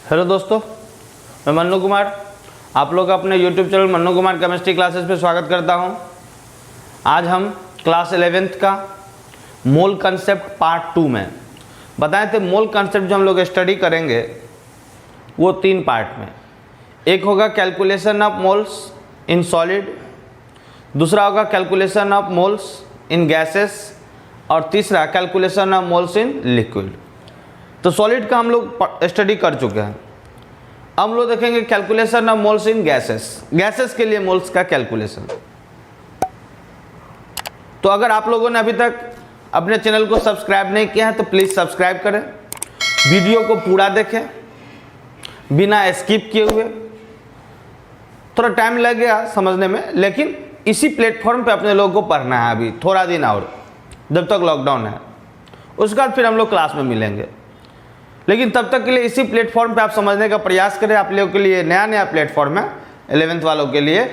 Hello दोस्तों, मैं मन्नू कुमार आप लोग अपने YouTube channel Mannu Kumar chemistry classes पे स्वागत करता हूं। आज हम क्लास 11th का मोल कंसेप्ट पार्ट 2 में बताए थे। मोल कंसेप्ट जो हम लोग स्टडी करेंगे वो 3 पार्ट में, एक होगा calculation of moles in solid, दूसरा होगा calculation of moles in gases और तीसरा calculation of moles in liquid. तो सॉलिड का हम लोग स्टडी कर चुके हैं। अब हम लोग देखेंगे calculation of moles in gases, gases के लिए मोल्स का कैलकुलेशन। तो अगर आप लोगों ने अभी तक अपने चैनल को सब्सक्राइब नहीं किया है तो प्लीज़ सब्सक्राइब करें, वीडियो को पूरा देखें बिना स्किप किए हुए। थोड़ा टाइम लगेगा समझने में, लेकिन इसी प्लेटफॉर्म पे अपने लोगों को पढ़ना है अभी थोड़ा दिन और, जब तक लॉकडाउन है। उसके बाद फिर हम लोग क्लास में मिलेंगे, लेकिन तब तक के लिए इसी प्लेटफॉर्म पे आप समझने का प्रयास करें। आप लोगों के लिए नया प्लेटफॉर्म है 11th वालों के लिए,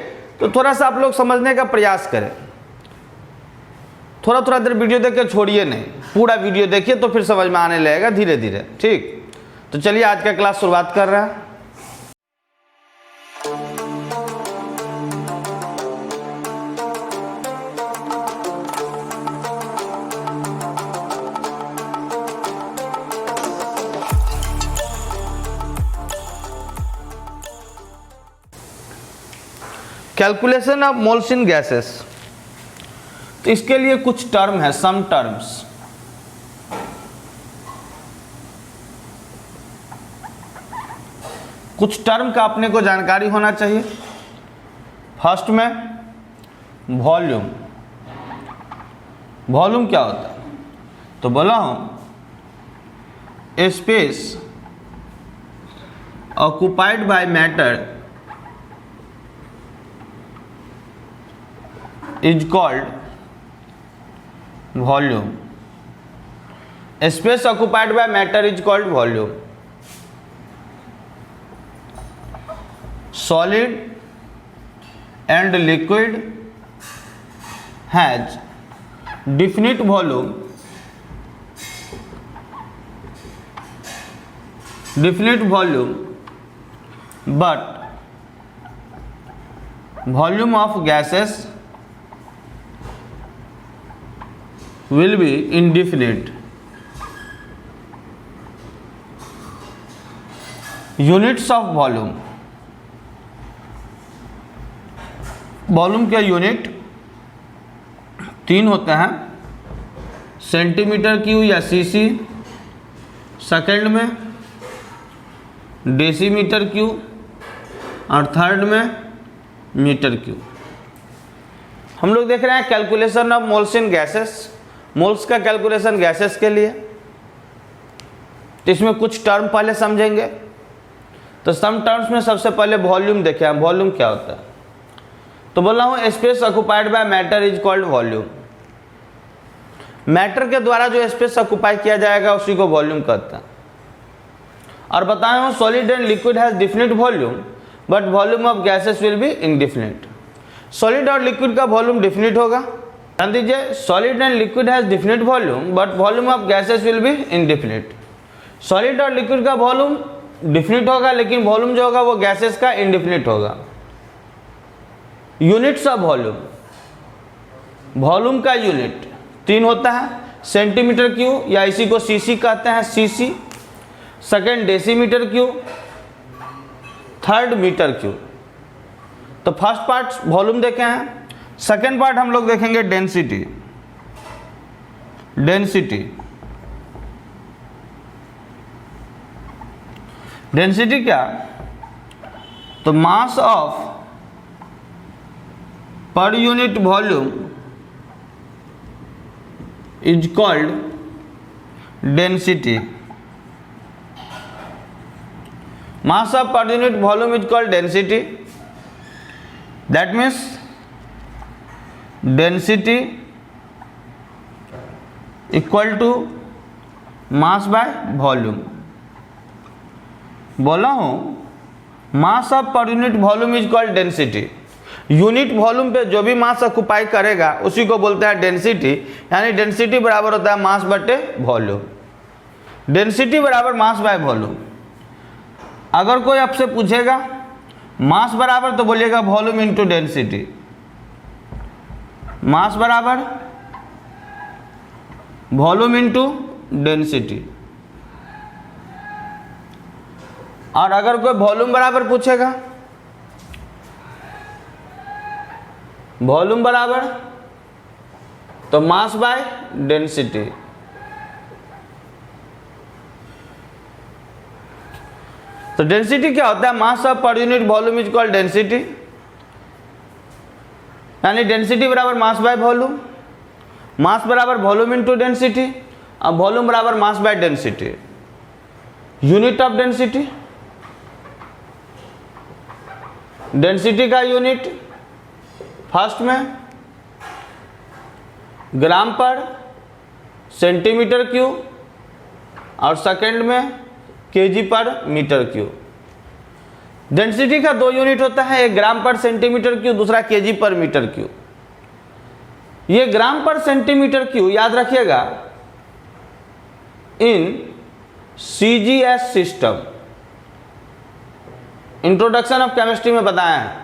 तो थोड़ा सा आप लोग समझने का प्रयास करें। थोड़ा देर वीडियो देख के छोड़िए नहीं, पूरा वीडियो देखिए तो फिर समझ में आने लगेगा धीरे धीरे। ठीक, तो चलिए आज का क्लास शुरुआत कर रहे हैं। Calculation of moles in gases, तो इसके लिए कुछ टर्म है, सम टर्म्स। कुछ टर्म का अपने को जानकारी होना चाहिए। फर्स्ट में वॉल्यूम। वॉल्यूम क्या होता है? तो बोला हूं space occupied by matter is called volume. Space occupied by matter is called volume. Solid and liquid has definite volume, but volume of gases will be indefinite. Units of volume. Volume के unit 3 होते हैं, centimetre cube या CC, second में decimetre cube और third में metre cube. हम लोग देख रहे हैं calculation of moles in gases. Moles का कैलकुलेशन गैसेस के लिए, तो इसमें कुछ टर्म पहले समझेंगे। तो सम टर्म्स में सबसे पहले वॉल्यूम देखें। वॉल्यूम क्या होता है? तो बोला हूं space occupied by matter is called volume. Matter के द्वारा जो स्पेस ऑक्युपाई किया जाएगा उसी को वॉल्यूम कहते हैं। और बताया हूं solid and liquid has definite volume but volume of gases will B indefinite. Solid और लिक्विड का वॉल्यूम डिफिनिट होगा। ध्यान दीजिए, solid and liquid has definite volume but volume of gases will B indefinite. Solid और liquid का volume definite होगा, लेकिन volume जो होगा वो गैसेस का इनडिफिनिट होगा। Units of volume. वॉल्यूम का यूनिट 3 होता है, सेंटीमीटर क्यूब या इसी को सीसी कहते हैं, CC, second decimetre cube, third metre cube. तो फर्स्ट पार्ट वॉल्यूम देखे हैं। सेकेंड पार्ट हम लोग देखेंगे डेंसिटी। डेंसिटी क्या? तो mass of per unit volume is called density. Mass of per unit volume is called density. That means density equal to mass by volume. बोला हूं mass of per unit volume is called density. Unit volume पे जो भी मास occupy करेगा उसी को बोलते हैं डेंसिटी, यानी डेंसिटी बराबर होता है मास बटे वॉल्यूम। डेंसिटी बराबर मास बाय वॉल्यूम। अगर कोई आपसे पूछेगा मास बराबर तो बोलिएगा वॉल्यूम इंटू डेंसिटी, मास बराबर वॉल्यूम इंटू डेंसिटी। और अगर कोई वॉल्यूम बराबर पूछेगा, वॉल्यूम बराबर तो मास बाय डेंसिटी। तो डेंसिटी क्या होता है? मास of per unit volume is called density, यानी डेंसिटी बराबर मास बाय वॉल्यूम, मास बराबर वॉल्यूम इनटू डेंसिटी, और वॉल्यूम बराबर mass by density. Unit of density, density का यूनिट फर्स्ट में ग्राम पर सेंटीमीटर क्यूब और सेकंड में KG per metre cube. Density का दो यूनिट होता है, एक ग्राम पर सेंटीमीटर क्यूब, दूसरा केजी पर मीटर क्यूब। ये ग्राम पर सेंटीमीटर क्यूब याद रखिएगा in CGS system, introduction of chemistry में बताया है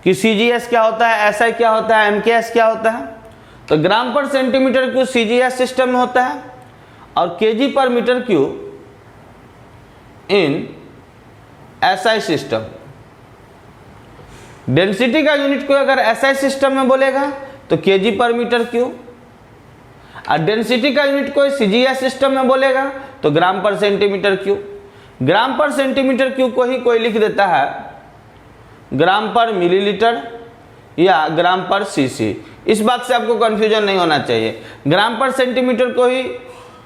कि सीजीएस क्या होता है, एसआई क्या होता है, एमकेएस क्या होता है। तो ग्राम per centimetre cube CGS system में होता है और KG per metre cube in SI system. Density का यूनिट को अगर एसआई सिस्टम में बोलेगा तो केजी पर मीटर क्यूब, और डेंसिटी का यूनिट को सीजीएस सिस्टम में बोलेगा तो ग्राम पर सेंटीमीटर क्यूब। ग्राम पर सेंटीमीटर क्यूब को ही कोई लिख देता है ग्राम पर मिलीलीटर या ग्राम पर सीसी। इस बात से आपको कंफ्यूजन नहीं होना चाहिए। ग्राम पर सेंटीमीटर को ही,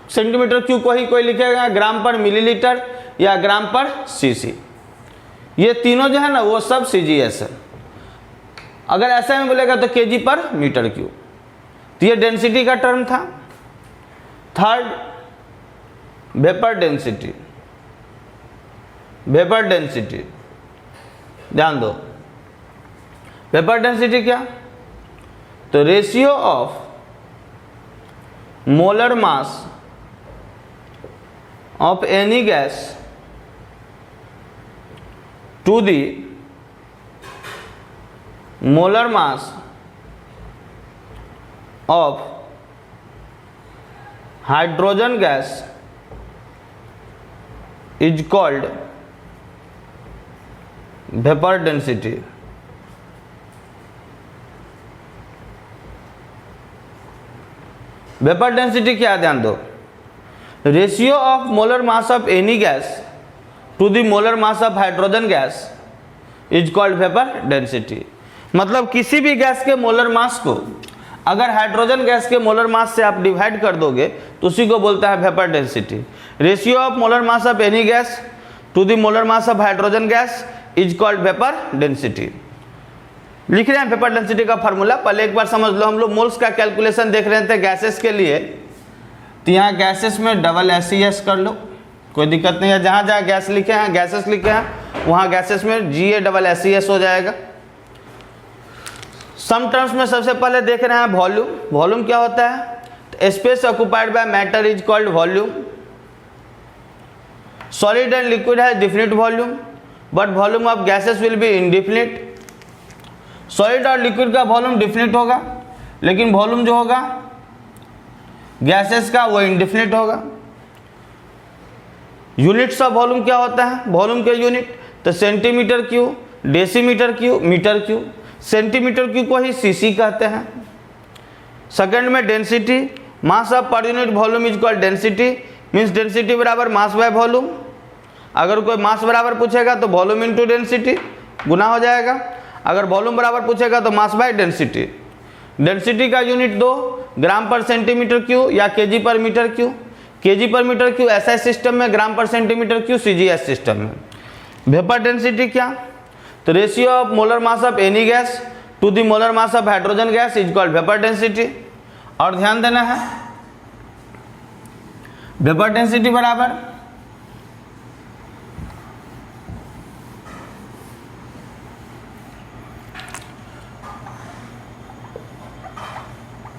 सेंटीमीटर क्यूब को ही कोई लिखेगा ग्राम पर मिलीलीटर या ग्राम पर सीसी। ये तीनों जो है ना वो सब सीजीएस है। अगर ऐसा में बोलेगा तो केजी पर मीटर क्यूब। तो ये डेंसिटी का टर्म था। Third, vapour density. Vapour density ध्यान दो, वेपर डेंसिटी क्या? तो ratio of molar mass of any gas to the molar mass of hydrogen gas is called vapour density. Vapour density क्या? ध्यान दो, ratio of molar mass of any gas to the molar mass of hydrogen gas is called vapour density. मतलब किसी भी gas के molar mass को अगर hydrogen gas के मोलर मास से आप डिवाइड कर दोगे तो उसी को बोलता है vapour density. Ratio of molar mass of any gas to the molar mass of hydrogen gas is called vapour density. लिख रहे हैं वेपर डेंसिटी का फार्मूला। पहले एक बार समझ लो, हम लोग मोल्स का कैलकुलेशन देख रहे थे गैसेस के लिए, तो यहाँ गैसेस में डबल एस कर लो, कोई दिक्कत नहीं है। जहाँ जहाँ गैस लिखे हैं, गैसेस लिखे हैं, वहाँ गैसेस में GA डबल SES हो जाएगा। सम टर्म्स में सबसे पहले देख रहे हैं वॉल्यूम। वॉल्यूम क्या होता है? तो space occupied by matter is called volume. Solid and liquid has definite volume but volume of gases will B indefinite. Solid और लिक्विड का वॉल्यूम डिफिनिट होगा, लेकिन वॉल्यूम जो होगा गैसेस का वो इनडिफिनिट होगा। यूनिट्स ऑफ वॉल्यूम क्या होता है? वॉल्यूम के यूनिट तो centimetre cube, decimetre cube, metre cube. Centimetre cube को ही सीसी कहते हैं। सेकंड में density, mass of per unit volume is called density, means density बराबर मास बाय वॉल्यूम। अगर कोई मास बराबर पूछेगा तो वॉल्यूम इंटू डेंसिटी गुना हो जाएगा। अगर वॉल्यूम बराबर पूछेगा तो मास बाय डेंसिटी। डेंसिटी का यूनिट दो, ग्राम पर सेंटीमीटर क्यूब या KG per metre cube. KG per metre cube SI system में, gram per centimetre cube CGS system में। वेपर डेंसिटी क्या? तो ratio of molar mass of any gas to the molar mass of hydrogen gas is called vapour density. और ध्यान देना है, vapour density बराबर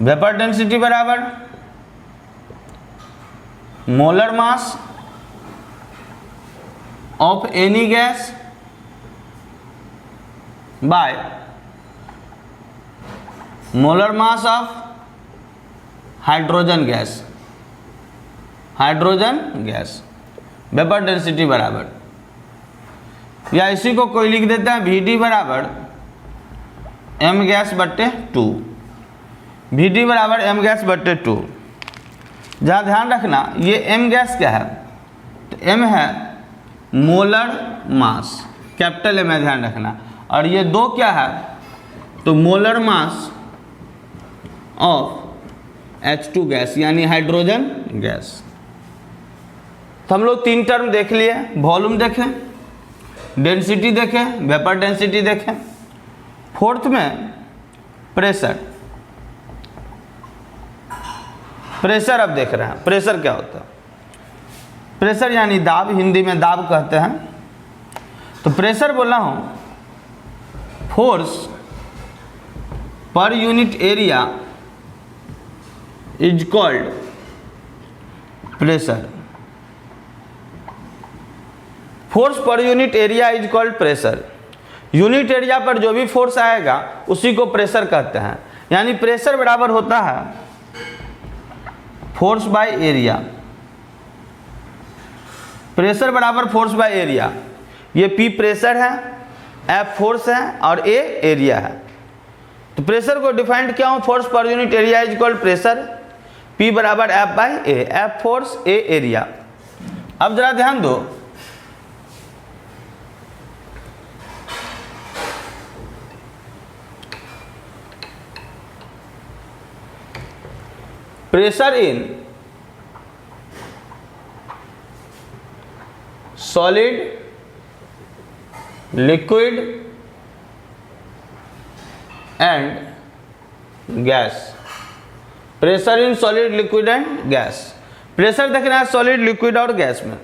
vapour density बराबर molar mass of any gas by molar mass of hydrogen gas, hydrogen gas vapour density बराबर, या इसी को कोई लिख देता है Vd बराबर m गैस बट्टे 2, Vd बराबर m गैस बट्टे 2। जहाँ ध्यान रखना ये m गैस क्या है, तो m है मोलर मास, कैपिटल M है ध्यान रखना, और ये 2 क्या है, तो molar mass of H2 gas यानी हाइड्रोजन गैस। तो हम लोग 3 टर्म देख लिए, वॉल्यूम देखें, डेंसिटी देखें, वेपर डेंसिटी देखें, फोर्थ में प्रेशर। प्रेशर अब देख रहे हैं, प्रेशर क्या होता है, प्रेशर यानी दाब, हिंदी में दाब कहते हैं। तो प्रेशर बोला हूं force per unit area is called pressure, force per unit area is called pressure. Unit area पर जो भी फोर्स आएगा उसी को प्रेशर कहते हैं, यानी प्रेशर बराबर होता है फोर्स बाय एरिया, प्रेशर बराबर फोर्स बाय एरिया। ये P प्रेशर है, F फोर्स है और A एरिया है। तो प्रेशर को डिफाइंड किया हूं, force per unit area is called pressure, P बराबर F by A, F force A area. अब जरा ध्यान दो, pressure in solid, liquid and gas, pressure in solid, liquid and gas. Pressure देखना है सॉलिड, लिक्विड और गैस में,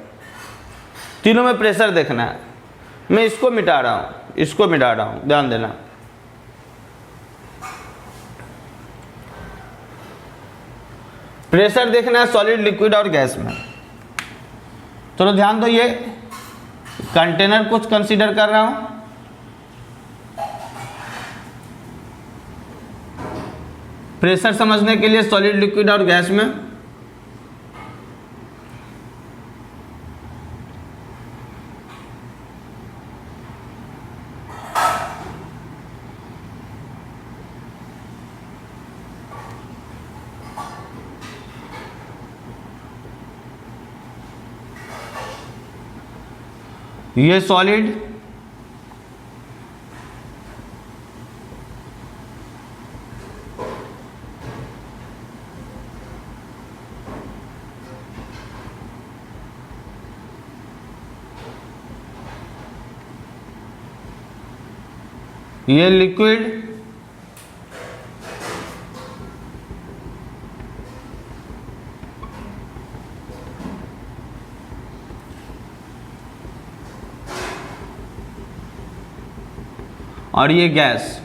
तीनों में प्रेशर देखना है। मैं इसको मिटा रहा हूं, इसको मिटा रहा हूं, ध्यान देना। प्रेशर देखना है सॉलिड, लिक्विड और गैस में। चलो ध्यान दो, ये कंटेनर कुछ कंसीडर कर रहा हूं, प्रेशर समझने के लिए सॉलिड, लिक्विड और गैस में। ये सॉलिड, ये लिक्विड, और ये गैस।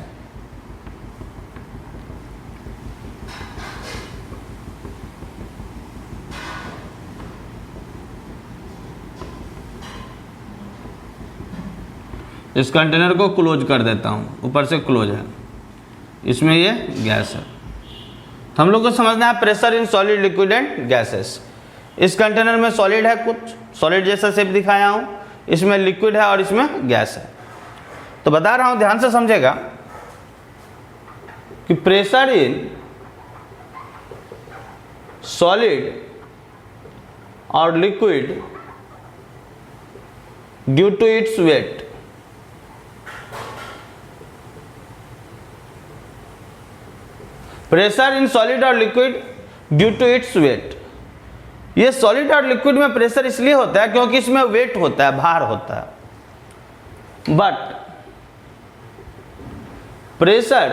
इस कंटेनर को क्लोज कर देता हूं, ऊपर से क्लोज है, इसमें ये गैस है। तो हम लोग को समझना है pressure in solid, liquid and gases. इस कंटेनर में सॉलिड है, कुछ सॉलिड जैसा शेप दिखाया हूं, इसमें लिक्विड है और इसमें गैस है। तो बता रहा हूं, ध्यान से समझेगा कि प्रेशर इन सॉलिड और liquid due to its weight, pressure in solid और liquid due to its weight. ये सॉलिड और लिक्विड में प्रेशर इसलिए होता है क्योंकि इसमें वेट होता है, भार होता है। But pressure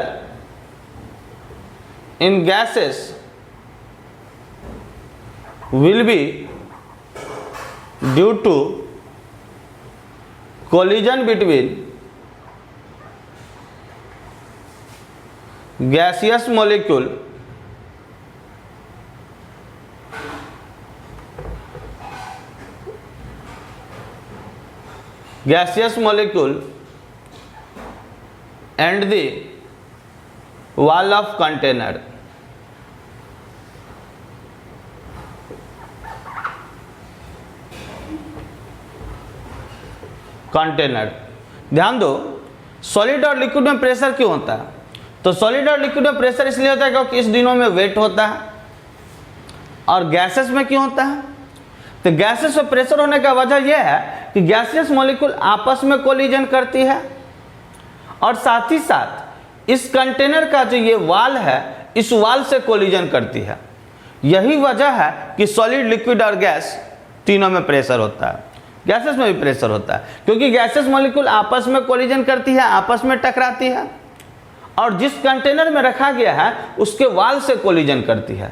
in gases will be due to collision between gaseous molecule gaseous molecule and the wall of container. ध्यान दो, सॉलिड और लिक्विड में प्रेशर क्यों होता है? तो सॉलिड और लिक्विड में प्रेशर इसलिए होता है क्योंकि इस दिनों में वेट होता है। और गैसेस में क्यों होता है? तो गैसेस में प्रेशर होने का वजह यह है कि गैसियस मॉलिक्यूल आपस में कोलिजन करती है और साथ ही साथ इस कंटेनर का जो ये वाल है, इस वाल से कोलिजन करती है। यही वजह है कि सॉलिड, लिक्विड और गैस तीनों में प्रेशर होता है। गैसेस में भी प्रेशर होता है क्योंकि गैसेस मॉलिक्यूल आपस में कोलिजन करती है, आपस में टकराती है और जिस कंटेनर में रखा गया है उसके वाल से कोलिजन करती है।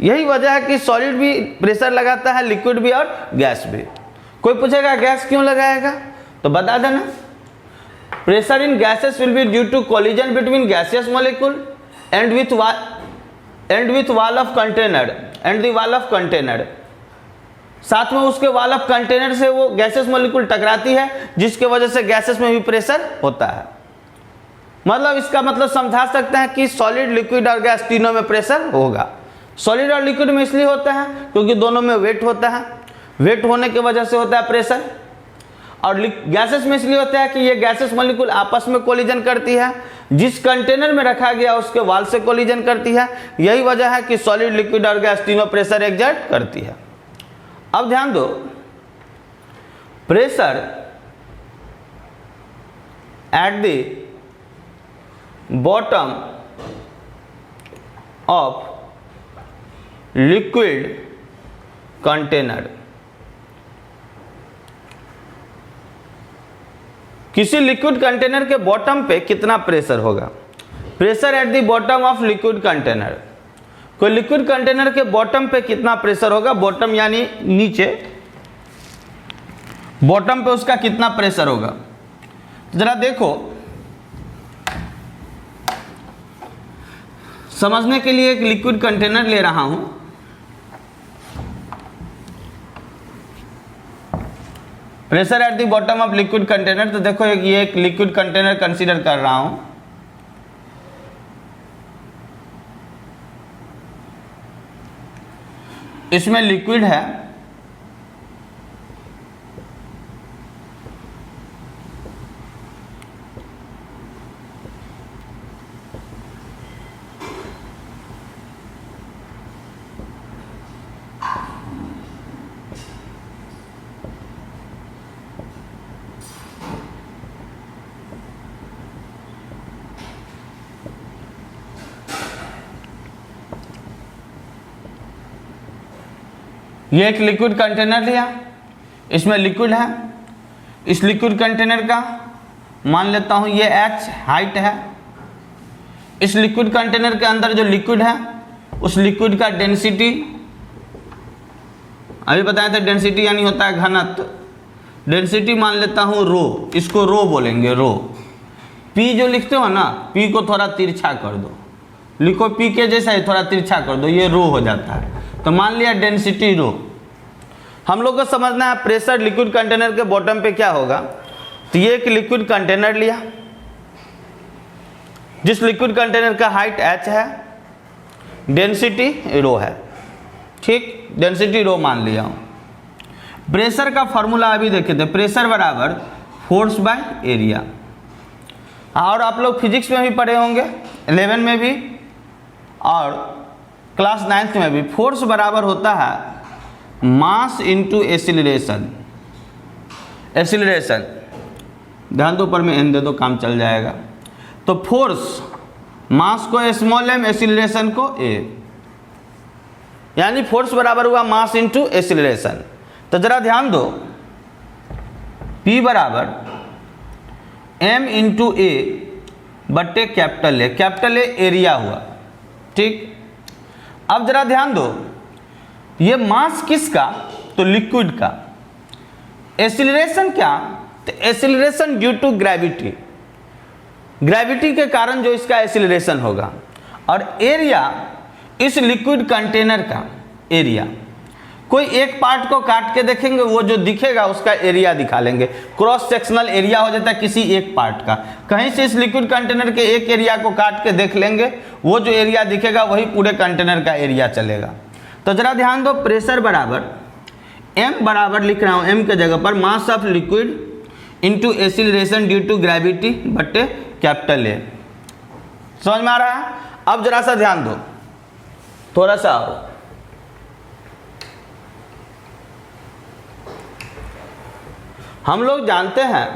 यही वजह है कि सॉलिड भी प्रेशर लगाता है, लिक्विड भी और गैस भी। कोई पूछेगा गैस क्यों लगाएगा, तो बता देना, pressure in gases will be due to collision between gaseous molecule and with wall of container and the wall of container. साथ में उसके वॉल ऑफ कंटेनर से वो गैसेस मॉलिक्यूल टकराती है, जिसके वजह से गैसेस में भी प्रेशर होता है। मतलब इसका मतलब समझा सकते हैं कि सॉलिड, लिक्विड और गैस तीनों में प्रेशर होगा। सॉलिड और लिक्विड में इसलिए होता है क्योंकि दोनों में वेट होता है, वेट होने की वजह से होता है प्रेशर। और गैसेस में इसलिए होता है कि ये गैसेस मॉलिक्यूल आपस में कोलिजन करती है, जिस कंटेनर में रखा गया उसके वाल से कोलिजन करती है। यही वजह है कि सॉलिड, लिक्विड और गैस तीनों प्रेशर एक्सर्ट करती है। अब ध्यान दो, pressure at the bottom of liquid container. किसी लिक्विड कंटेनर के बॉटम पे कितना प्रेशर होगा? Pressure at the bottom of liquid container. कोई लिक्विड कंटेनर के बॉटम पे कितना प्रेशर होगा? बॉटम यानी नीचे, बॉटम पे उसका कितना प्रेशर होगा? जरा देखो, समझने के लिए एक लिक्विड कंटेनर ले रहा हूं। Pressure at the bottom of liquid container. तो देखो ये एक लिक्विड कंटेनर कंसीडर कर रहा हूं। इसमें लिक्विड है, ये एक लिक्विड कंटेनर लिया, इसमें लिक्विड है। इस लिक्विड कंटेनर का मान लेता हूं ये h हाइट है। इस लिक्विड कंटेनर के अंदर जो लिक्विड है उस लिक्विड का डेंसिटी, अभी बताया था डेंसिटी यानी होता है घनत्व। डेंसिटी मान लेता हूं रो, इसको रो बोलेंगे, रो। पी जो लिखते हो ना, पी को थोड़ा तिरछा कर दो, लिखो पी के जैसा ही थोड़ा तिरछा कर दो, ये रो हो जाता है। तो मान लिया डेंसिटी रो। हम लोग को समझना है प्रेशर लिक्विड कंटेनर के बॉटम पे क्या होगा। तो ये एक लिक्विड कंटेनर लिया, जिस लिक्विड कंटेनर का हाइट h है, डेंसिटी रो है, ठीक, डेंसिटी रो मान लिया हूं। प्रेशर का फॉर्मूला अभी देखे थे, प्रेशर बराबर फोर्स बाय एरिया। और आप लोग फिजिक्स में भी पढ़े होंगे, 11 में भी और क्लास 9th में भी। फोर्स बराबर होता है मास इंटू एसिलरेशन। एसिलरेशन ध्यान दो, ऊपर में एन दे दो, काम चल जाएगा। तो फोर्स, मास को स्मॉल m, एसिलरेशन को a, यानी फोर्स बराबर हुआ मास इंटू एसिलरेशन। तो जरा ध्यान दो, P बराबर m इंटू a बट्टे capital A। Capital A area हुआ, ठीक। अब जरा ध्यान दो, ये मास किसका? तो लिक्विड का। एसिलरेशन क्या? तो acceleration due to gravity, gravity के कारण जो इसका एसिलरेशन होगा। और एरिया इस लिक्विड कंटेनर का एरिया, कोई एक पार्ट को काट के देखेंगे, वो जो दिखेगा उसका एरिया दिखा लेंगे। क्रॉस सेक्शनल एरिया हो जाता है किसी एक पार्ट का। कहीं से इस लिक्विड कंटेनर के एक एरिया को काट के देख लेंगे, वो जो एरिया दिखेगा वही पूरे कंटेनर का एरिया चलेगा। तो जरा ध्यान दो, प्रेशर बराबर m बराबर लिख रहा हूँ, m के जगह पर mass of liquid into acceleration due to gravity बटे कैपिटल A। समझ में आ रहा है? अब जरा सा ध्यान दो, थोड़ा सा और। हम लोग जानते हैं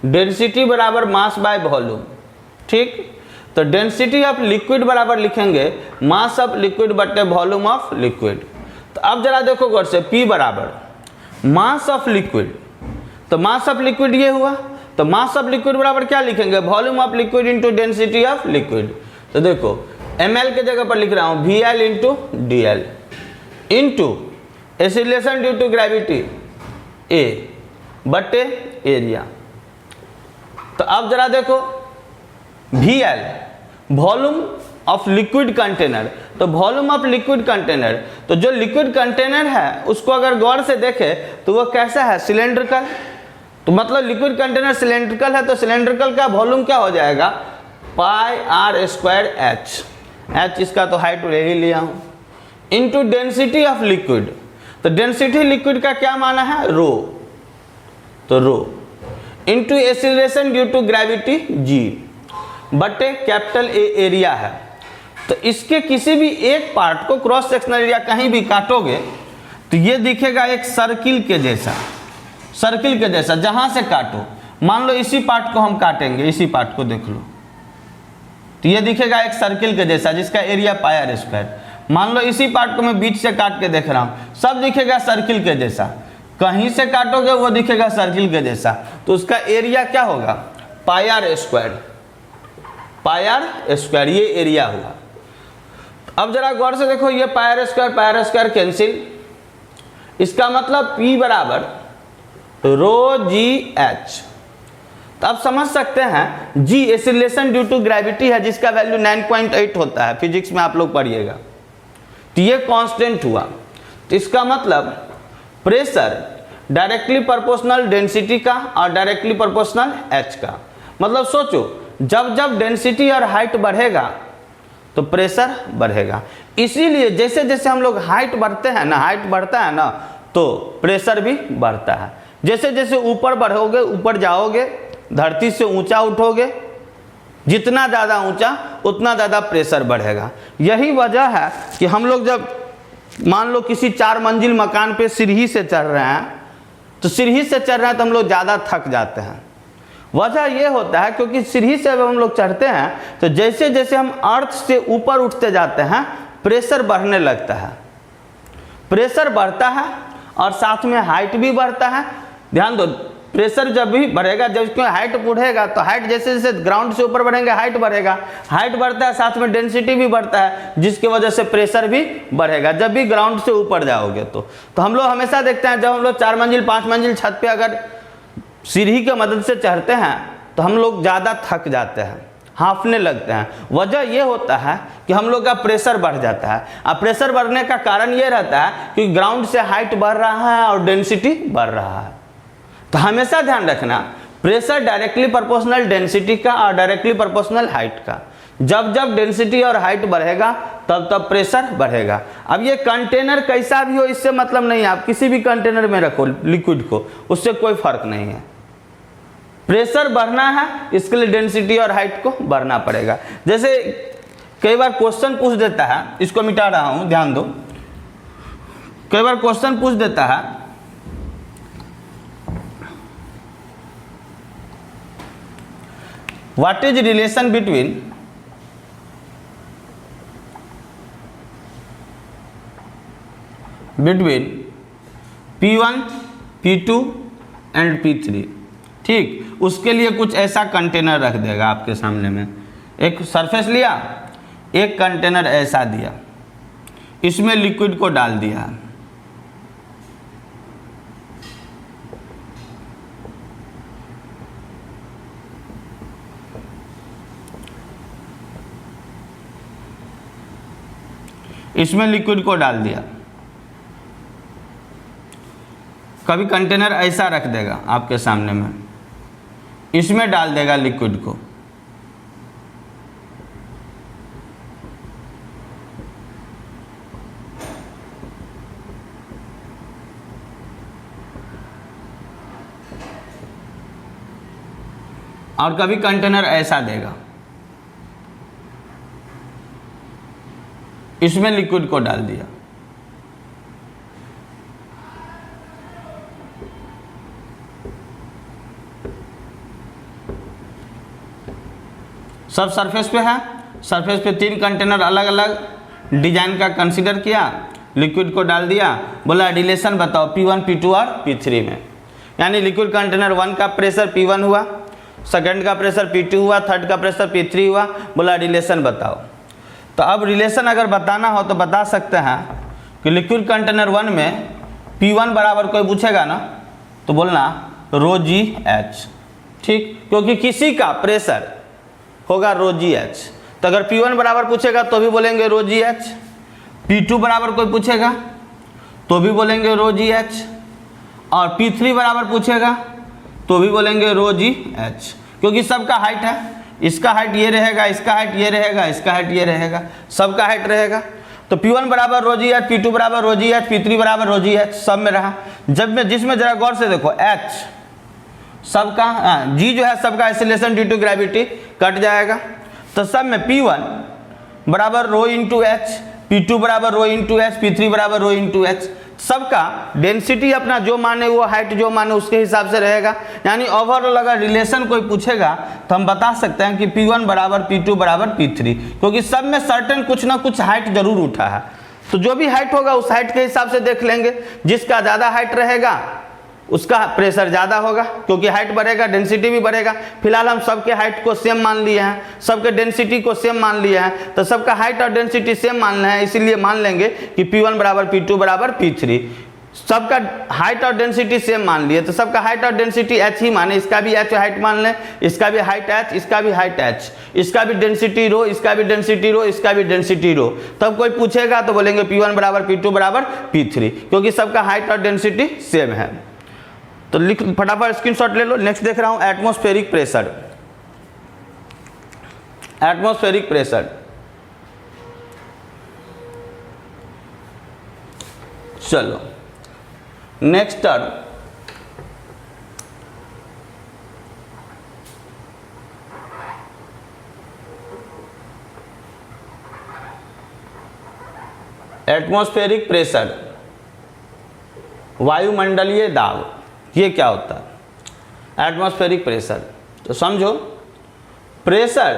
डेंसिटी बराबर मास बाय वॉल्यूम, ठीक। तो डेंसिटी ऑफ लिक्विड बराबर लिखेंगे मास ऑफ लिक्विड बटे वॉल्यूम ऑफ लिक्विड। तो अब जरा देखो गौर से, P बराबर मास ऑफ लिक्विड, तो मास ऑफ लिक्विड ये हुआ, तो मास ऑफ लिक्विड बराबर क्या लिखेंगे, volume of liquid into density of liquid. तो देखो ml के जगह पर लिख रहा हूँ VL into DL into acceleration due to gravity A बटे एरिया। तो अब जरा देखो VL volume of liquid container, तो वॉल्यूम ऑफ लिक्विड कंटेनर, तो जो लिक्विड कंटेनर है उसको अगर गौर से देखे तो वो कैसा है, सिलेंड्रिकल। तो मतलब लिक्विड कंटेनर सिलेंड्रिकल है, तो सिलेंड्रिकल का वॉल्यूम क्या हो जाएगा, पाई आर स्क्वायर H इसका तो हाइट ले ही लिया हूँ, इंटू डेंसिटी ऑफ लिक्विड। तो डेंसिटी लिक्विड का क्या माना है, रो, तो rho into acceleration due to gravity G बटे कैपिटल A एरिया है। तो इसके किसी भी एक पार्ट को क्रॉस सेक्शनल एरिया कहीं भी काटोगे तो ये दिखेगा एक सर्किल के जैसा, सर्किल के जैसा। जहां से काटो, मान लो इसी पार्ट को हम काटेंगे, इसी पार्ट को देख लो, तो ये दिखेगा एक सर्किल के जैसा जिसका एरिया पाई आर स्क्वायर। मान लो इसी पार्ट को मैं बीच से काट के देख रहा हूं, सब दिखेगा सर्किल के जैसा। कहीं से काटोगे वो दिखेगा सर्किल के जैसा, तो उसका एरिया क्या होगा, pi R square, pi R square, ये एरिया हुआ। अब जरा गौर से देखो, ये पाई आर स्क्वायर कैंसिल, इसका मतलब P बराबर रो जी एच। तो आप समझ सकते हैं G acceleration due to gravity है जिसका वैल्यू 9.8 होता है, फिजिक्स में आप लोग पढ़िएगा। तो ये कांस्टेंट हुआ, तो इसका मतलब प्रेशर डायरेक्टली प्रोपोर्शनल डेंसिटी का और डायरेक्टली प्रोपोर्शनल H का। मतलब सोचो, जब जब डेंसिटी और हाइट बढ़ेगा तो प्रेशर बढ़ेगा। इसीलिए जैसे जैसे हम लोग हाइट बढ़ते हैं ना, हाइट बढ़ता है ना, तो प्रेशर भी बढ़ता है। जैसे जैसे ऊपर बढ़ोगे, ऊपर जाओगे, धरती से ऊंचा उठोगे, जितना ज़्यादा ऊंचा उतना ज़्यादा प्रेशर बढ़ेगा। यही वजह है कि हम लोग जब मान लो किसी 4 मंजिल मकान पे सीढ़ी से चढ़ रहे हैं, तो सीढ़ी से चढ़ रहे हैं तो हम लोग ज़्यादा थक जाते हैं। वजह यह होता है क्योंकि सीढ़ी से जब हम लोग चढ़ते हैं तो जैसे जैसे हम अर्थ से ऊपर उठते जाते हैं प्रेशर बढ़ने लगता है, प्रेशर बढ़ता है और साथ में हाइट भी बढ़ता है। ध्यान दो, प्रेशर जब भी बढ़ेगा, जब क्यों हाइट बढ़ेगा तो हाइट जैसे जैसे ग्राउंड से ऊपर बढ़ेंगे हाइट बढ़ेगा, हाइट बढ़ता है साथ में डेंसिटी भी बढ़ता है, जिसकी वजह से प्रेशर भी बढ़ेगा जब भी ग्राउंड से ऊपर जाओगे। तो हम लोग हमेशा देखते हैं जब हम लोग 4 मंजिल 5 मंजिल छत पे अगर सीढ़ी की मदद से चढ़ते हैं तो हम लोग ज़्यादा थक जाते हैं, हाँफने लगते हैं। वजह यह होता है कि हम लोग का प्रेशर बढ़ जाता है। अब प्रेशर बढ़ने का कारण ये रहता है कि ग्राउंड से हाइट बढ़ रहा है और डेंसिटी बढ़ रहा है। तो हमेशा ध्यान रखना, प्रेशर डायरेक्टली प्रोपोर्शनल डेंसिटी का और डायरेक्टली प्रोपोर्शनल हाइट का। जब जब डेंसिटी और हाइट बढ़ेगा तब तब प्रेशर बढ़ेगा। अब ये कंटेनर कैसा भी हो इससे मतलब नहीं है, आप किसी भी कंटेनर में रखो लिक्विड को, उससे कोई फर्क नहीं है। प्रेशर बढ़ना है इसके लिए डेंसिटी और हाइट को बढ़ना पड़ेगा। जैसे कई बार क्वेश्चन पूछ देता है, इसको मिटा रहा हूं, ध्यान दो। कई बार क्वेश्चन पूछ देता है what is relation between P1, P2 and P3। ठीक, उसके लिए कुछ ऐसा कंटेनर रख देगा आपके सामने में, एक सरफेस लिया, एक कंटेनर ऐसा दिया, इसमें लिक्विड को डाल दिया, इसमें लिक्विड को डाल दिया। कभी कंटेनर ऐसा रख देगा आपके सामने में, इसमें डाल देगा लिक्विड को, और कभी कंटेनर ऐसा देगा, इसमें लिक्विड को डाल दिया। सब सरफेस पे है, सरफेस पे 3 कंटेनर अलग अलग डिजाइन का कंसीडर किया, लिक्विड को डाल दिया, बोला रिलेशन बताओ P1 P2 और P3 में। यानी लिक्विड कंटेनर 1 का प्रेशर P1 हुआ, सेकंड का प्रेशर P2 हुआ, थर्ड का प्रेशर P3 हुआ, बोला रिलेशन बताओ। तो अब रिलेशन अगर बताना हो तो बता सकते हैं कि लिक्विड कंटेनर 1 में P1 बराबर कोई पूछेगा ना तो बोलना ρgH, ठीक, क्योंकि किसी का प्रेशर होगा ρgH। तो अगर P1 बराबर पूछेगा तो भी बोलेंगे ρgH, P2 बराबर कोई पूछेगा तो भी बोलेंगे ρgH, और P3 बराबर पूछेगा तो भी बोलेंगे ρgH, क्योंकि सबका हाइट है, इसका हाइट ये रहेगा, इसका हाइट ये रहेगा, इसका हाइट ये रहेगा, सबका हाइट रहेगा। तो P1 बराबर ρgH, P2 बराबर ρgH, P3 बराबर ρgH, सब में रहा। जब में जिसमें जरा गौर से देखो H सबका, G जो है सबका acceleration due to gravity cut जाएगा। तो सब में P1 बराबर ρ इंटू H, P2 बराबर ρ इंटू H, P3 बराबर ρ इंटू H, सबका डेंसिटी अपना जो माने वो हाइट जो माने उसके हिसाब से रहेगा। यानी ओवरऑल अगर रिलेशन कोई पूछेगा तो हम बता सकते हैं कि P1 बराबर P2 बराबर P3, क्योंकि सब में सर्टेन कुछ ना कुछ हाइट जरूर उठा है। तो जो भी हाइट होगा उस हाइट के हिसाब से देख लेंगे, जिसका ज़्यादा हाइट रहेगा उसका प्रेशर ज़्यादा होगा, क्योंकि हाइट बढ़ेगा डेंसिटी भी बढ़ेगा। फिलहाल हम सबके हाइट को सेम मान लिए हैं, सबके डेंसिटी को सेम मान लिए हैं, तो सबका हाइट और डेंसिटी सेम मानना है, इसीलिए मान लेंगे कि P1 बराबर P2 बराबर P3। सबका हाइट और डेंसिटी सेम मान लिए तो सबका हाइट और डेंसिटी H ही माने, इसका भी H हाइट मान लें, इसका भी हाइट H, इसका भी हाइट H, इसका भी डेंसिटी रो, इसका भी डेंसिटी रो, इसका भी डेंसिटी रो। तब कोई पूछेगा तो बोलेंगे P1 बराबर P2 बराबर P3, क्योंकि सबका हाइट और डेंसिटी सेम है। तो लिख फटाफट स्क्रीनशॉट ले लो। नेक्स्ट देख रहा हूं एटमॉस्फेरिक प्रेशर। एटमॉस्फेरिक प्रेशर, चलो नेक्स्ट टर्म एटमॉस्फेरिक प्रेशर, वायुमंडलीय दाब। ये क्या होता है एटमॉस्फेरिक प्रेशर? तो समझो, pressure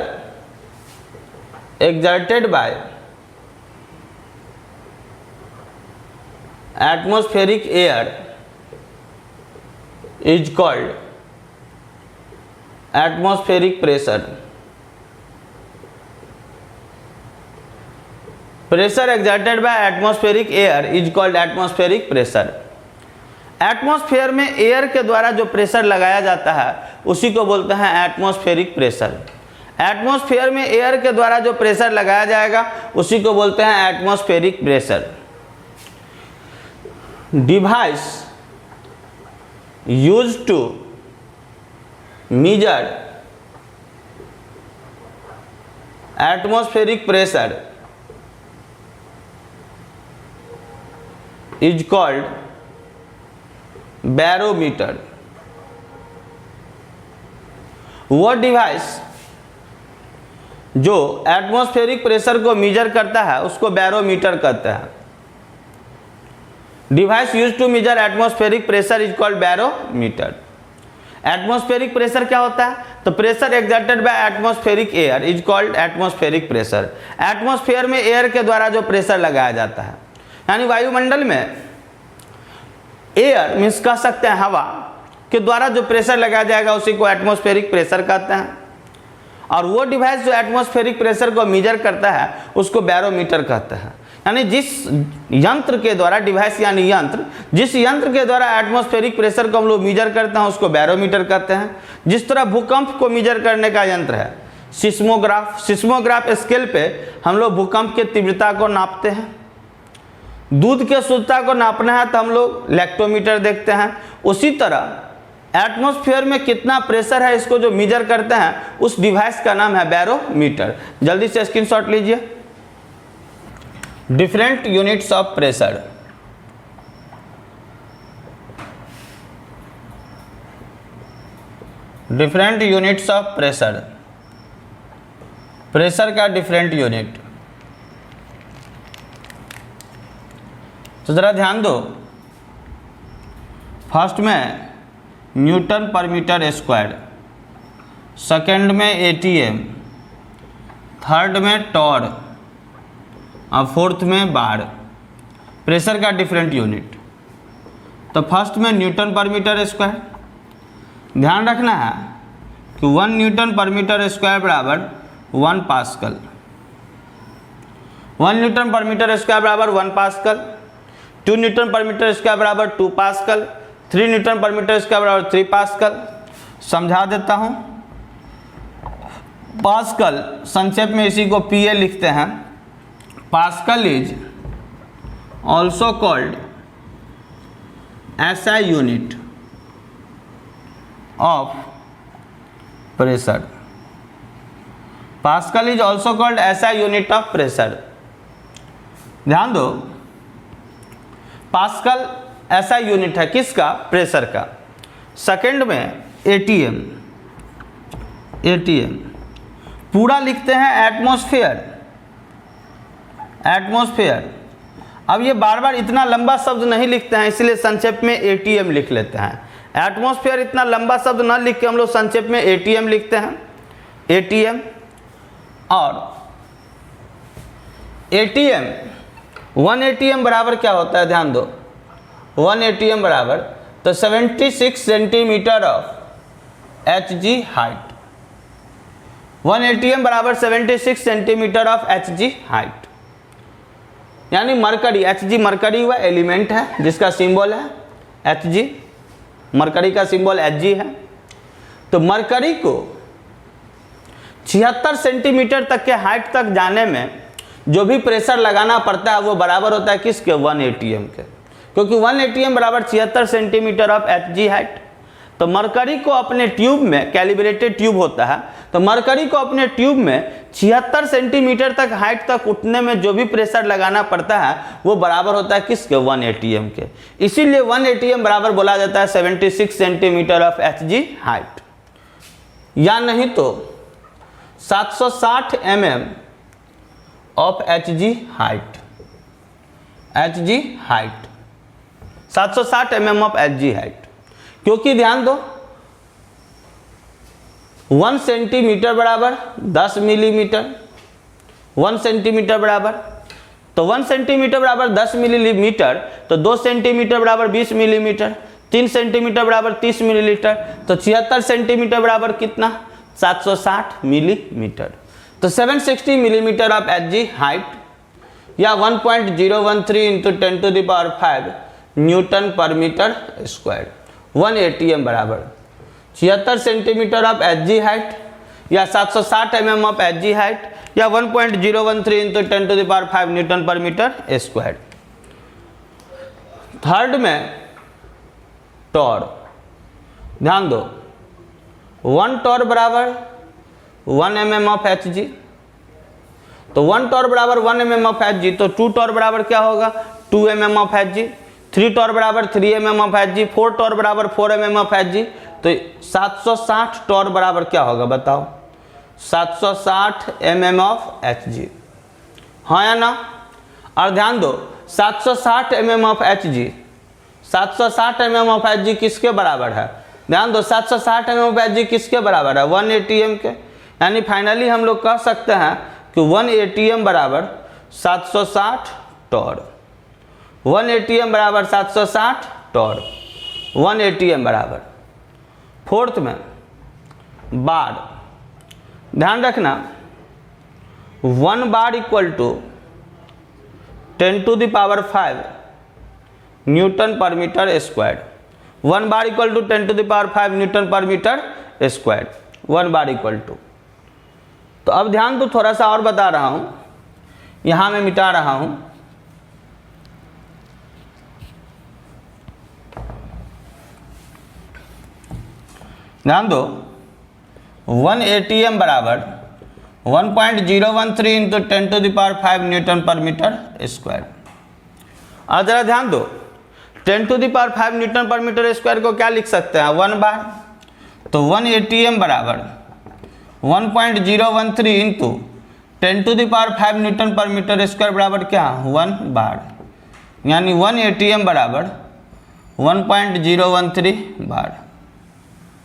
exerted by atmospheric air is called atmospheric pressure. Pressure exerted by atmospheric air is called atmospheric pressure. Atmosphere में एयर के द्वारा जो प्रेशर लगाया जाता है उसी को बोलते हैं एटमॉस्फेरिक प्रेशर। एटमॉस्फेयर में एयर के द्वारा जो प्रेशर लगाया जाएगा उसी को बोलते हैं atmospheric pressure. Device used to measure atmospheric pressure is called barometer. वो डिवाइस जो एटमॉस्फेरिक प्रेशर को मेजर करता है उसको बैरोमीटर कहते हैं। Device used to measure atmospheric pressure is called barometer. Atmospheric pressure क्या होता है? तो pressure exerted by atmospheric air is called atmospheric pressure. Atmosphere में एयर के द्वारा जो प्रेशर लगाया जाता है, यानी वायुमंडल में एयर मीन्स कह सकते हैं हवा के द्वारा जो प्रेशर लगाया जाएगा उसी को एटमॉस्फेरिक प्रेशर कहते हैं। और वो डिवाइस जो एटमॉस्फेरिक प्रेशर को मेजर करता है उसको बैरोमीटर कहते हैं। यानी जिस यंत्र के द्वारा, डिवाइस यानी यंत्र, जिस यंत्र के द्वारा एटमॉस्फेरिक प्रेशर को हम लोग मेजर करते हैं उसको बैरोमीटर कहते हैं। जिस तरह भूकंप को मेजर करने का यंत्र है सिस्मोग्राफ, सिस्मोग्राफ स्केल पे हम लोग भूकंप की तीव्रता को नापते हैं। दूध के शुद्धता को नापना है तो हम लोग लैक्टोमीटर देखते हैं। उसी तरह एटमॉस्फेयर में कितना प्रेशर है इसको जो मेजर करते हैं उस डिवाइस का नाम है बैरोमीटर। जल्दी से स्क्रीनशॉट लीजिए। Different units of pressure. Different units of pressure, pressure का डिफरेंट यूनिट। तो जरा ध्यान दो, फर्स्ट में Newton per metre square, second में एटीएम, थर्ड में टॉर और फोर्थ में बार। प्रेशर का डिफरेंट यूनिट। तो फर्स्ट में न्यूटन पर मीटर स्क्वायर। ध्यान रखना है कि 1 न्यूटन पर मीटर स्क्वायर बराबर 1 pascal. 1 Newton per metre square बराबर 1 pascal. 2 Newton per metre square बराबर 2 pascal. 3 Newton per metre square बराबर 3 पास्कल। समझा देता हूँ। पास्कल संक्षेप में इसी को पीए लिखते हैं। Pascal is also called SI unit of pressure. Pascal is also called SI unit of pressure. ध्यान दो, पास्कल SI यूनिट है किसका? प्रेशर का। सेकंड में एटीएम, एटीएम पूरा लिखते हैं एटमॉस्फेयर, एटमॉस्फेयर। अब ये बार बार इतना लंबा शब्द नहीं लिखते हैं, इसलिए संक्षेप में एटीएम लिख लेते हैं। एटमॉस्फेयर इतना लंबा शब्द ना लिख के हम लोग संक्षेप में एटीएम लिखते हैं, एटीएम। और एटीएम 1 एटीएम बराबर क्या होता है? ध्यान दो, 1 एटीएम बराबर तो 76 centimetre of HG height. 1 ATM बराबर 76 सेंटीमीटर ऑफ HG हाइट। यानी मरकरी, Hg मरकरी हुआ एलिमेंट है जिसका सिंबल है Hg, मरकरी का सिंबल Hg है। तो मरकरी को 76 सेंटीमीटर तक के हाइट तक जाने में जो भी प्रेशर लगाना पड़ता है वो बराबर होता है किसके? 1 एटीएम के। क्योंकि 1 एटीएम बराबर 76 सेंटीमीटर ऑफ Hg हाइट। तो मरकरी को अपने ट्यूब में, कैलिब्रेटेड ट्यूब होता है, तो मरकरी को अपने ट्यूब में 76 सेंटीमीटर तक हाइट तक उठने में जो भी प्रेशर लगाना पड़ता है वो बराबर होता है किसके? 1 एटीएम के। इसीलिए 1 एटीएम बराबर बोला जाता है 76 सेंटीमीटर ऑफ Hg हाइट, या नहीं तो 760 mm of Hg height. Hg height 760 mm of Hg height. क्योंकि ध्यान दो 1 सेंटीमीटर बराबर 10 मिलीमीटर, 1 सेंटीमीटर बराबर, तो 1 सेंटीमीटर बराबर 10 मिलीमीटर, तो 2 सेंटीमीटर बराबर 20 मिलीमीटर, 3 सेंटीमीटर बराबर 30 मिलीलीटर, तो 76 सेंटीमीटर बराबर कितना? 760 मिलीमीटर। तो 760 मिलीमीटर ऑफ Hg हाइट या 1.013 into 10 to the power 5 newton per metre square. 1 ATM बराबर 76 सेंटीमीटर ऑफ Hg हाइट या 760 mm ऑफ Hg हाइट या 1.013 into 10 to the power 5 newton per metre square. Third में torr. ध्यान दो, 1 Tor बराबर 1 mm of Hg। तो 1 Tor बराबर 1 mm of Hg, तो 2 टॉर बराबर क्या होगा? 2 mm ऑफ Hg। 3 टॉर बराबर 3 mm ऑफ Hg। 4 टॉर बराबर 4 mm ऑफ Hg। तो 760 टॉर बराबर क्या होगा बताओ? 760 mm ऑफ Hg, हाँ या ना? और ध्यान दो 760 mm of Hg, 760 mm of Hg किसके बराबर है? ध्यान दो 760 mm ऑफ Hg किसके बराबर है? 1 एटीएम के। यानी फाइनली हम लोग कह सकते हैं कि 1 एटीएम बराबर 760 टॉर। 1 एटीएम बराबर 760 टॉर, 1 एटीएम बराबर। फोर्थ में बार। ध्यान रखना 1 bar equal to 10 to the power 5 newton per metre square. 1 bar equal to 10 to the power 5 newton per metre square. 1 bar equal to. तो अब ध्यान दो, थोड़ा सा और बता रहा हूं, यहां मैं मिटा रहा हूं। ध्यान दो 1 ATM बराबर 1.013 into 10⁵ Newton per metre square. और जरा ध्यान दो 10⁵ न्यूटन पर मीटर स्क्वायर को क्या लिख सकते हैं 1 बार, तो 1 ATM बराबर 1.013 into 10⁵ Newton per metre square बराबर क्या 1 बार, यानी 1 ATM बराबर 1.013 बार।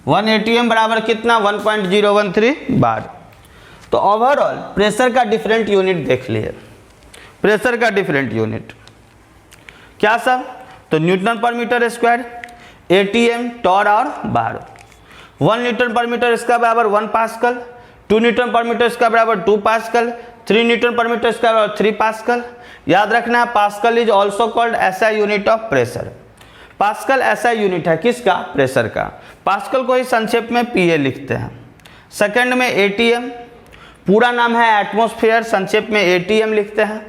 1 ATM बराबर कितना 1.013 बार। तो ओवरऑल प्रेशर का डिफरेंट यूनिट देख लिए, प्रेशर का डिफरेंट यूनिट क्या सब, तो Newton per metre square, ATM, Tor और बार। 1 न्यूटन पर मीटर स्क्वायर बराबर 1 pascal, 2 Newton per metre square बराबर 2 pascal, 3 Newton per metre square बराबर 3 पास्कल। याद रखना है pascal is also called SI unit of pressure. Pascal SI unit है किसका, pressure का। पास्कल को ही संक्षेप में PA लिखते हैं। सेकंड में ATM, पूरा नाम है एटमॉस्फेयर, संक्षेप में ATM लिखते हैं।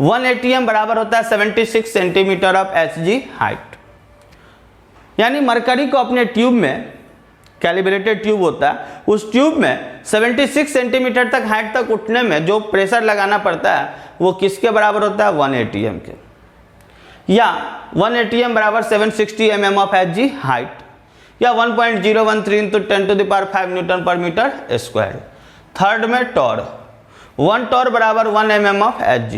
1 ATM बराबर होता है 76 सेंटीमीटर ऑफ Hg हाइट। यानी मरकरी को अपने ट्यूब में, कैलिब्रेटेड ट्यूब होता है, उस ट्यूब में 76 सेंटीमीटर तक हाइट तक उठने में जो प्रेशर लगाना पड़ता है वो किसके बराबर होता है 1 ATM के, या 1 ATM बराबर 760 mm ऑफ Hg हाइट, या 1.013 into 10⁵ Newton per metre square. Third में टॉर, 1 टॉर बराबर 1 mm ऑफ Hg,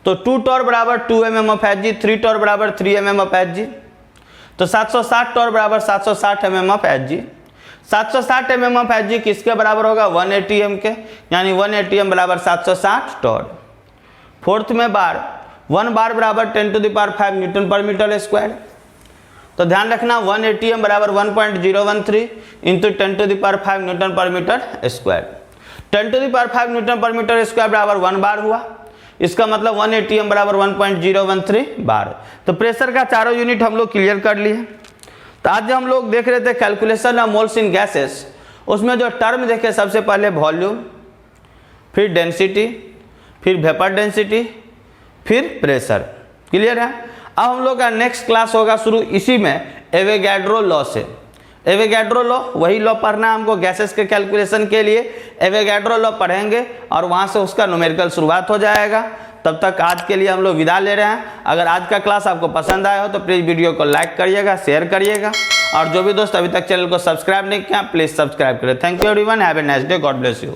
तो 2 टॉर बराबर 2 mm ऑफ Hg, 3 टॉर बराबर 3 mm ऑफ Hg, तो 760 टॉर बराबर 760 mm of Hg। 760 mm of Hg किसके बराबर होगा 1 ATM के, यानी 1 ATM बराबर 760 टॉर। फोर्थ में बार, 1 बार बराबर 10⁵ न्यूटन पर मीटर स्क्वायर। तो ध्यान रखना 1 ATM बराबर 1.013 into 10⁵ Newton per metre square. 10⁵ Newton per metre square बराबर 1 बार हुआ, इसका मतलब 1 ATM बराबर 1.013 बार। तो प्रेशर का चारों यूनिट हम लोग क्लियर कर लिए। तो आज हम लोग देख रहे थे calculation of moles in gases, उसमें जो टर्म देखे सबसे पहले वॉल्यूम, फिर डेंसिटी, फिर वेपर डेंसिटी, फिर प्रेशर। क्लियर है। अब हम लोग का नेक्स्ट क्लास होगा शुरू इसी में एवोगैड्रो लॉ से। एवोगैड्रो लॉ, वही लॉ पढ़ना है हमको गैसेस के कैलकुलेशन के लिए। एवोगैड्रो लॉ पढ़ेंगे और वहाँ से उसका न्यूमेरिकल शुरुआत हो जाएगा। तब तक आज के लिए हम लोग विदा ले रहे हैं। अगर आज का क्लास आपको पसंद आया हो तो प्लीज़ वीडियो को लाइक करिएगा, शेयर करिएगा, और जो भी दोस्त अभी तक चैनल को सब्सक्राइब नहीं किया प्लीज़ सब्सक्राइब करें। Thank you everyone, have a nice day, God bless you.